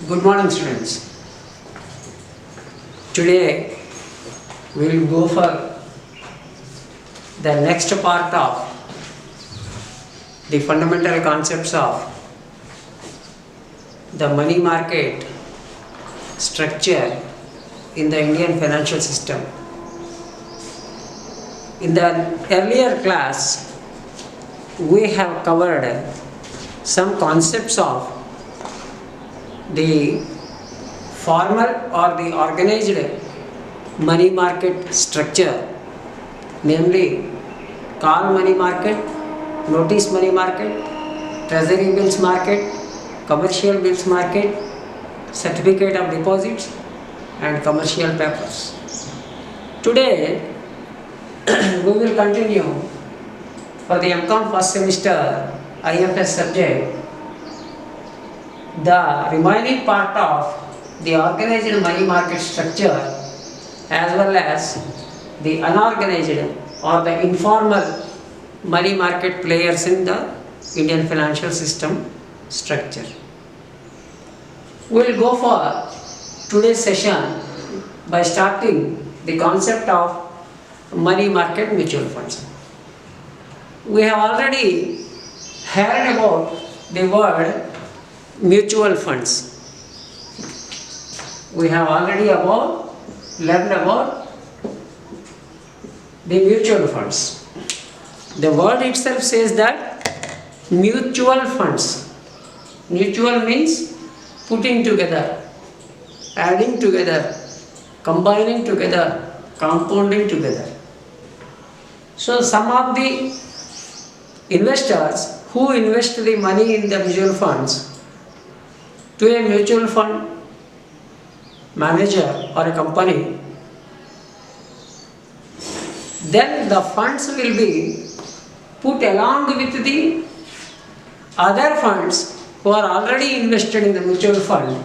Good morning, students. Today we will go for the next part of the fundamental concepts of the money market structure in the Indian financial system. In the earlier class, we have covered some concepts of the formal or the organized money market structure, namely call money market, notice money market, treasury bills market, commercial bills market, certificate of deposits and commercial papers. Today we will continue for the MCOM first semester IFS subject the remaining part of the organized money market structure as well as the unorganized or the informal money market players in the Indian financial system structure. We will go for today's session by starting the concept of money market mutual funds. We have already heard about the word mutual funds. We have already learned about the mutual funds. The word itself says that mutual funds. Mutual means putting together, adding together, combining together, compounding together. So some of the investors who invest the money in the mutual funds to a mutual fund manager or a company, then the funds will be put along with the other funds who are already invested in the mutual fund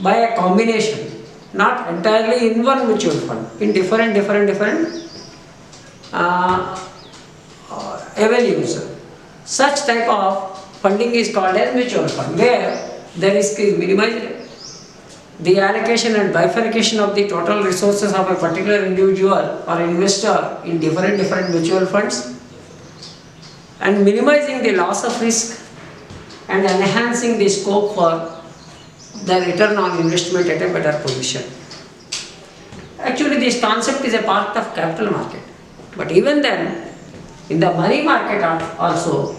by a combination, not entirely in one mutual fund, in different avenues. Such type of funding is called as mutual fund, where the risk is minimized. The allocation and bifurcation of the total resources of a particular individual or investor in different mutual funds, and minimizing the loss of risk and enhancing the scope for the return on investment at a better position. Actually, this concept is a part of capital market, but even then, in the money market also,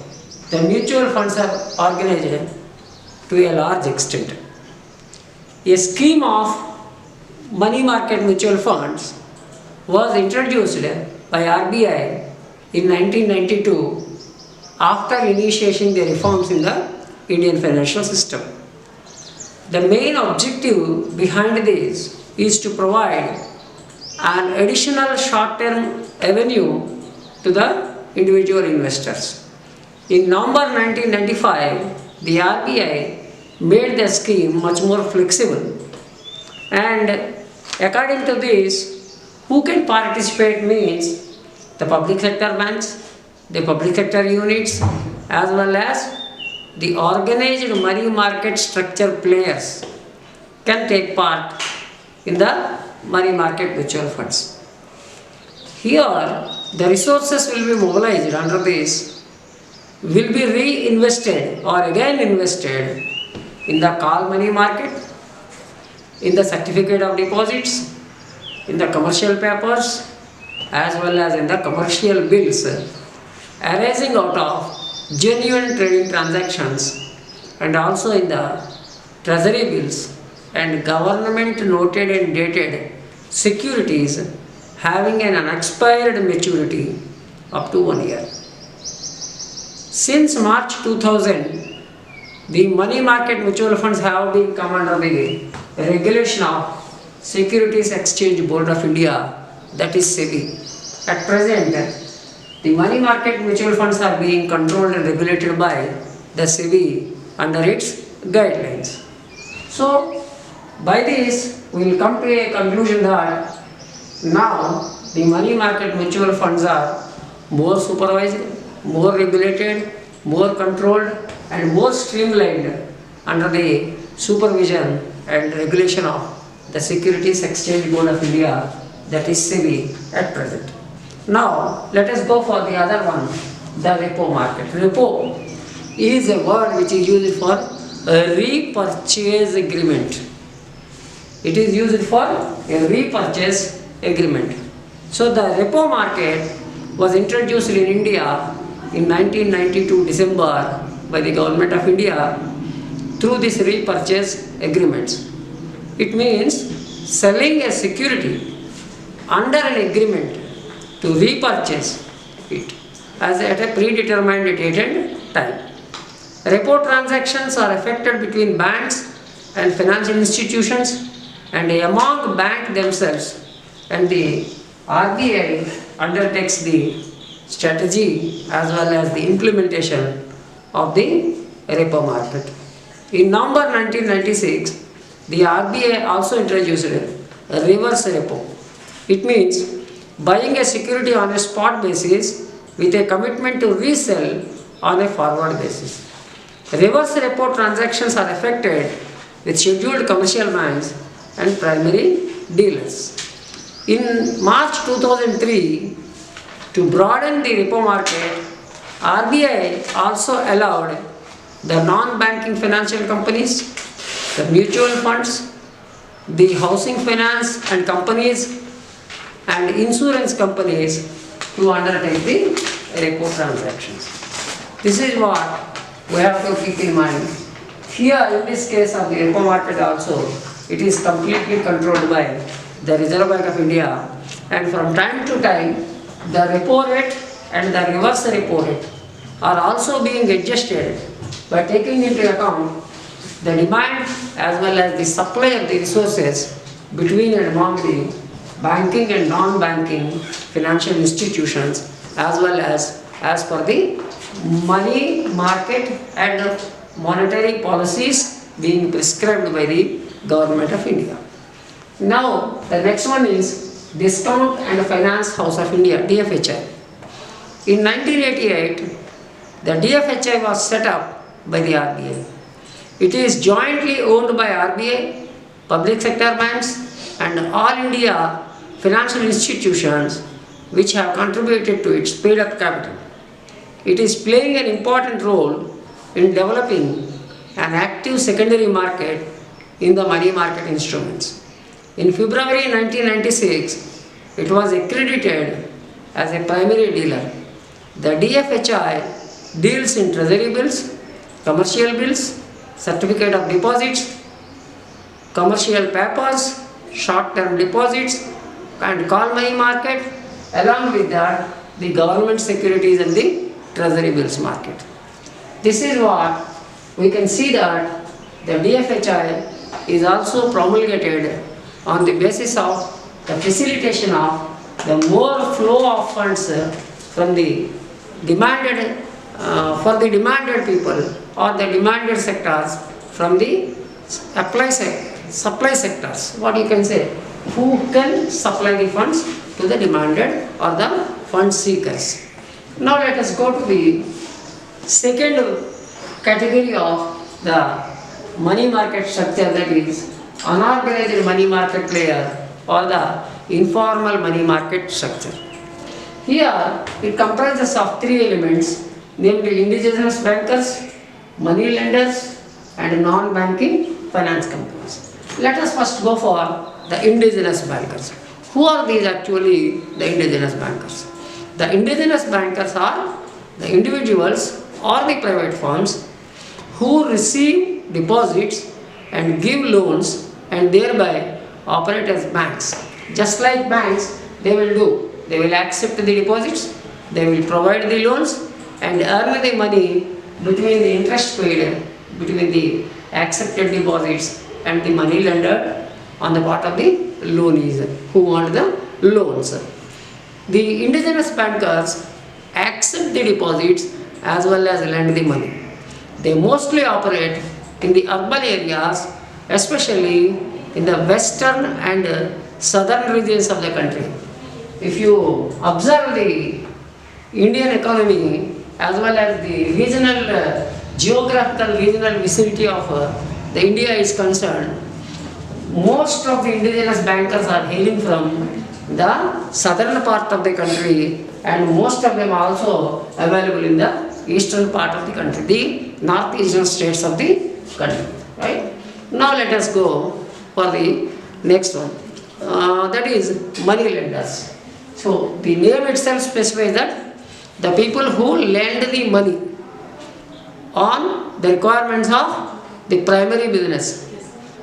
the mutual funds are organized to a large extent. A scheme of money market mutual funds was introduced by RBI in 1992 after initiating the reforms in the Indian financial system. The main objective behind this is to provide an additional short-term avenue to the individual investors. In November 1995, the RBI made the scheme much more flexible, and according to this, who can participate means the public sector banks, the public sector units, as well as the organized money market structure players can take part in the money market mutual funds. Here, the resources will be mobilized under this, will be reinvested or again invested in the call money market, in the certificate of deposits, in the commercial papers, as well as in the commercial bills arising out of genuine trading transactions, and also in the treasury bills and government noted and dated securities having an unexpired maturity up to 1 year. Since March 2000, the money market mutual funds have been come under the regulation of Securities Exchange Board of India, that is SEBI. At present, the money market mutual funds are being controlled and regulated by the SEBI under its guidelines. So, by this, we will come to a conclusion that now the money market mutual funds are more supervised, more regulated, more controlled and more streamlined under the supervision and regulation of the Securities Exchange Board of India, that is SEBI at present. Now let us go for the other one, the repo market. Repo is a word which is used for a repurchase agreement. It is used for a repurchase agreement. So the repo market was introduced in India in 1992 December by the government of India through this repurchase agreements. It means selling a security under an agreement to repurchase it as at a predetermined date and time. Repo transactions are effected between banks and financial institutions and among banks themselves, and the RBI undertakes the strategy as well as the implementation of the repo market. In November 1996, the RBI also introduced a reverse repo. It means buying a security on a spot basis with a commitment to resell on a forward basis. Reverse repo transactions are effected with scheduled commercial banks and primary dealers. In March 2003, to broaden the repo market, RBI also allowed the non-banking financial companies, the mutual funds, the housing finance and companies and insurance companies to undertake the repo transactions. This is what we have to keep in mind. Here in this case of the repo market also, it is completely controlled by the Reserve Bank of India, and from time to time the repo rate and the reverse repo rate are also being adjusted by taking into account the demand as well as the supply of the resources between and among the banking and non-banking financial institutions as well as per the money market and monetary policies being prescribed by the Government of India. Now the next one is Discount and Finance House of India, DFHI. In 1988, the DFHI was set up by the RBI. It is jointly owned by RBI, public sector banks and all India financial institutions which have contributed to its paid-up capital. It is playing an important role in developing an active secondary market in the money market instruments. In February 1996, it was accredited as a primary dealer. The DFHI deals in treasury bills, commercial bills, certificate of deposits, commercial papers, short-term deposits and call money market, along with that the government securities and the treasury bills market. This is what we can see that the DFHI is also promulgated on the basis of the facilitation of the more flow of funds from the demanded for the demanded people or the demanded sectors from the supply sectors. What you can say? Who can supply the funds to the demanded or the fund seekers. Now let us go to the second category of the money market structure, that is unorganized money market player or the informal money market structure. Here it comprises of three elements, namely indigenous bankers, money lenders and non-banking finance companies. Let us first go for the indigenous bankers. Who are these actually, the indigenous bankers? The indigenous bankers are the individuals or the private firms who receive deposits and give loans and thereby operate as banks. Just like banks, they will do. They will accept the deposits, they will provide the loans and earn the money between the interest paid between the accepted deposits and the money lender on the part of the loanees who want the loans. The indigenous bankers accept the deposits as well as lend the money. They mostly operate in the urban areas, especially in the western and southern regions of the country. If you observe the Indian economy as well as the regional, geographical regional vicinity of the India is concerned, most of the indigenous bankers are hailing from the southern part of the country, and most of them are also available in the eastern part of the country, the northeastern states of the country. Right? Now let us go for the next one. That is money lenders. So the name itself specifies that the people who lend the money on the requirements of the primary business.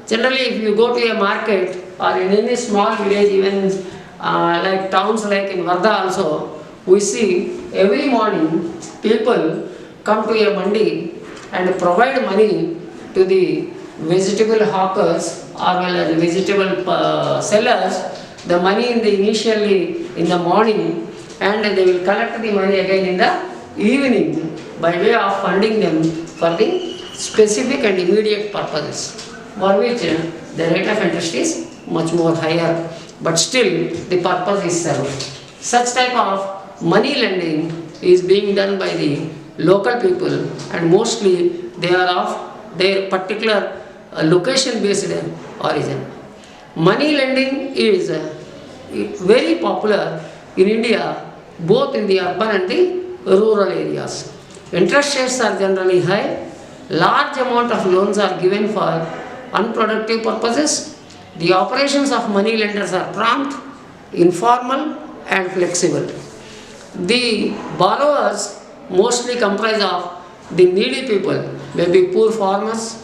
Generally, if you go to a market or in any small village, even like towns like in Varda also, we see every morning people come to a mandi and provide money to the vegetable hawkers or well as vegetable sellers, the money initially in the morning, and they will collect the money again in the evening by way of funding them for the specific and immediate purposes, for which the rate of interest is much more higher, but still the purpose is served. Such type of money lending is being done by the local people, and mostly they are of their particular location based origin. Money lending is very popular in India, both in the urban and the rural areas. Interest rates are generally high. Large amount of loans are given for unproductive purposes. The operations of money lenders are prompt, informal and flexible. The borrowers mostly comprise of the needy people, maybe poor farmers,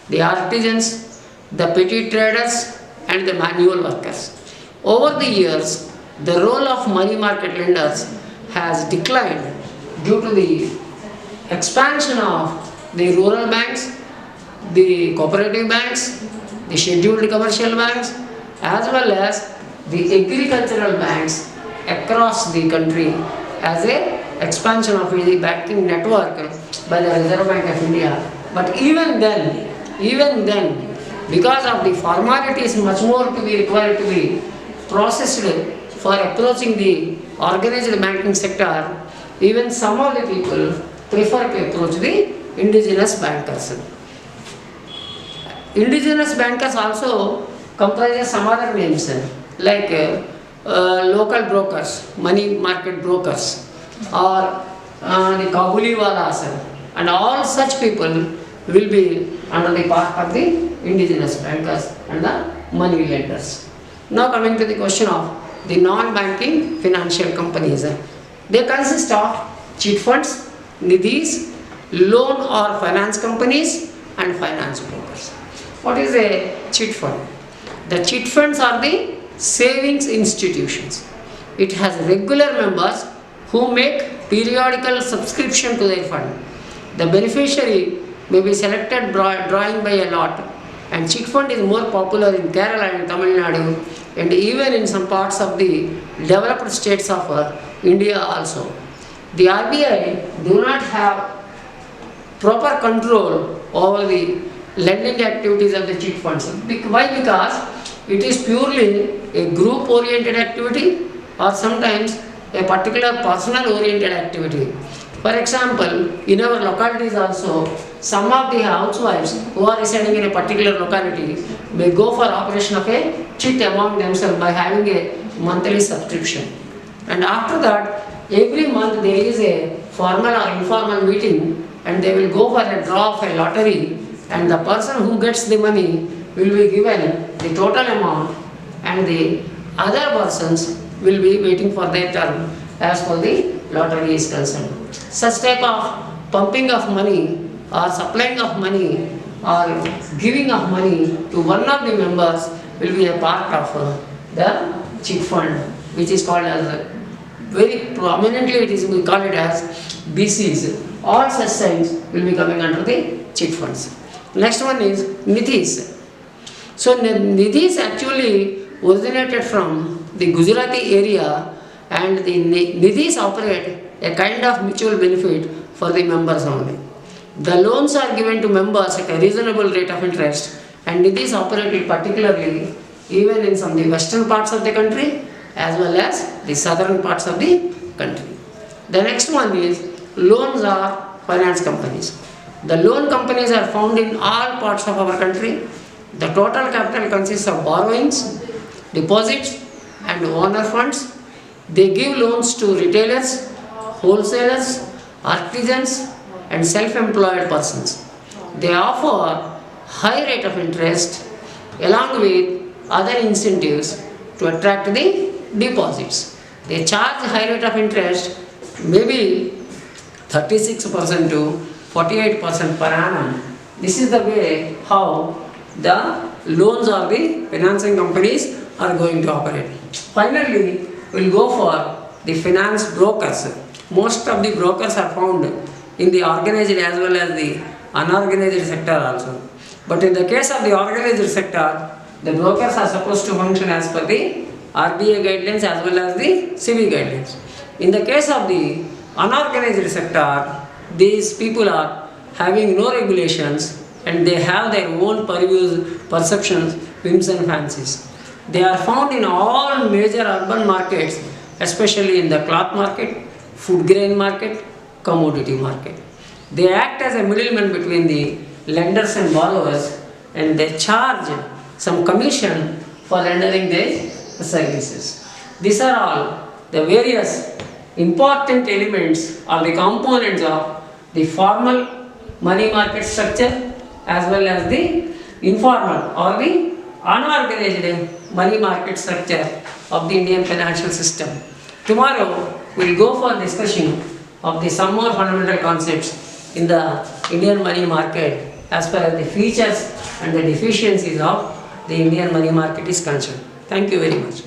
the artisans, the petty traders and the manual workers. Over the years, the role of money market lenders has declined due to the expansion of the rural banks, the cooperative banks, the scheduled commercial banks, as well as the agricultural banks across the country as a expansion of the banking network by the Reserve Bank of India. But even then, because of the formalities much more to be required to be processed for approaching the organized banking sector, even some of the people prefer to approach the indigenous bankers. Indigenous bankers also comprise some other names like local brokers, money market brokers, or the Kabuliwalas, and all such people will be under the part of the indigenous bankers and the money lenders. Now coming to the question of the non-banking financial companies. They consist of chit funds, nidhis, loan or finance companies and finance brokers. What is a chit fund? The chit funds are the savings institutions. It has regular members who make periodical subscription to their fund. The beneficiary may be selected drawing by a lot, and chit fund is more popular in Kerala and Tamil Nadu and even in some parts of the developed states of India also. The RBI do not have proper control over the lending activities of the chit funds. Why? Because it is purely a group oriented activity or sometimes a particular personal oriented activity. For example, in our localities also, some of the housewives who are residing in a particular locality may go for operation of a chit among themselves by having a monthly subscription. And after that, every month there is a formal or informal meeting and they will go for a draw of a lottery, and the person who gets the money will be given the total amount and the other persons will be waiting for their turn as per the lottery is concerned. Such type of pumping of money or supplying of money or giving of money to one of the members will be a part of the chit fund, which is called as very prominently we call it as BCs. All such things will be coming under the chit funds. Next one is nidhis. So nidhis actually originated from the Gujarati area, and the nidhis operate a kind of mutual benefit for the members only. The loans are given to members at a reasonable rate of interest, and nidhis operate particularly even in some of the western parts of the country as well as the southern parts of the country. The next one is loans or finance companies. The loan companies are found in all parts of our country. The total capital consists of borrowings, deposits, and owner funds. They give loans to retailers, wholesalers, artisans, and self-employed persons. They offer high rate of interest along with other incentives to attract the deposits. They charge high rate of interest, maybe 36% to 48% per annum. This is the way how the loans or the financing companies are going to operate. Finally, we'll go for the finance brokers. Most of the brokers are found in the organized as well as the unorganized sector also. But in the case of the organized sector, the brokers are supposed to function as per the RBI guidelines as well as the SEBI guidelines. In the case of the unorganized sector, these people are having no regulations and they have their own perceptions, whims and fancies. They are found in all major urban markets, especially in the cloth market, food grain market, commodity market. They act as a middleman between the lenders and borrowers, and they charge some commission for rendering their services. These are all the various important elements or the components of the formal money market structure as well as the informal or the unorganized money market structure of the Indian financial system. Tomorrow we will go for discussion of the some more fundamental concepts in the Indian money market as far as the features and the deficiencies of the Indian money market is concerned. Thank you very much.